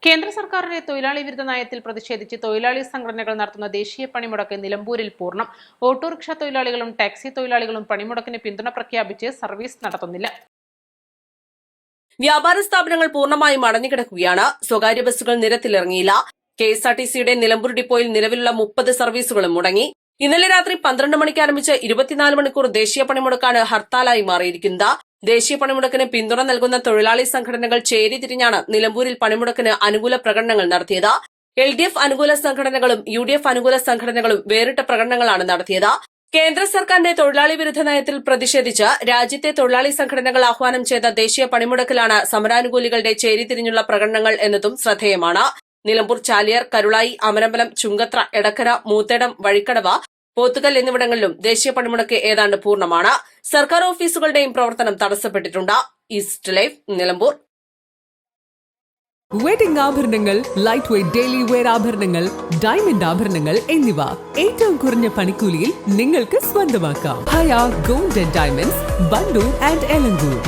കേന്ദ്ര സർക്കാരിന്റെ തൊഴിലാളി വിരുദ്ധ നയത്തിൽ പ്രതിഷേധിച്ച് തൊഴിലാളി സംഘടനകൾ നടത്തുന്ന ദേശീയ പണിമുടക്ക് നിലമ്പൂരിൽ പൂർണ്ണം. ഓട്ടോറിക്ഷ തൊഴിലാളികളും ടാക്സി തൊഴിലാളികളും പണിമുടക്കിന് പിന്തുണ പ്രഖ്യാപിച്ച് സർവീസ് നടത്തുന്നില്ല. വ്യാപാര സ്ഥാപനങ്ങൾ പൂർണ്ണമായും അടഞ്ഞുകിടക്കുകയാണ്. സ്വകാര്യ ബസ്സുകൾ നിരത്തിലിറങ്ങിയില്ല. KSRTCയുടെ നിലമ്പൂർ ഡിപ്പോയിൽ നിലവിലുള്ള 30 സർവീസുകളും മുടങ്ങി. ഇന്നലെ രാത്രി 12 മണിക്ക് ആരംഭിച്ച 24 മണിക്കൂർ ദേശീയ പണിമുടക്കാണ് ഹർത്താലായി മാറിയിരിക്കുന്നത്. ദേശീയ പണിമുടക്കിന് പിന്തുണ നൽകുന്ന തൊഴിലാളി സംഘടനകൾ ചേരിതിരിഞ്ഞാണ് നിലമ്പൂരിൽ പണിമുടക്കിന് അനുകൂല പ്രകടനങ്ങൾ നടത്തിയത്. LDF അനുകൂല സംഘടനകളും UDF അനുകൂല സംഘടനകളും വേറിട്ട പ്രകടനങ്ങളാണ് നടത്തിയത്. കേന്ദ്ര സർക്കാരിന്റെ തൊഴിലാളി വിരുദ്ധ നയത്തിൽ പ്രതിഷേധിച്ച് രാജ്യത്തെ തൊഴിലാളി സംഘടനകൾ ആഹ്വാനം ചെയ്ത ദേശീയ പണിമുടക്കിലാണ് സമരാനുകൂലികളുടെ ചേരിതിരിഞ്ഞുള്ള പ്രകടനങ്ങൾ എന്നതും ശ്രദ്ധേയമാണ്. നിലമ്പൂർ, ചാലിയാർ, കരുളായി, അമരമ്പലം, ചുങ്കത്ര, എടക്കര, മൂത്തേടം, വഴിക്കടവ്, പോത്തുകൽ എന്നിവിടങ്ങളിലും ദേശീയ പണിമുടക്ക് ഏതാണ്ട് പൂർണ്ണമാണ്. സർക്കാർ ഓഫീസുകളുടെയും പ്രവർത്തനം തടസ്സപ്പെട്ടിട്ടുണ്ട്. East live, Nilambur. വെഡിംഗ് ആഭരണങ്ങൾ, ലൈറ്റ് വെയ്റ്റ് ഡെയിലി വെയർ ആഭരണങ്ങൾ, ഡയമണ്ട് ആഭരണങ്ങൾ എന്നിവ ഏറ്റവും കുറഞ്ഞ പണിക്കൂലിയിൽ നിങ്ങൾക്ക് സ്വന്തമാക്കാം. Haya gold and diamonds, Bandoor and Elankur.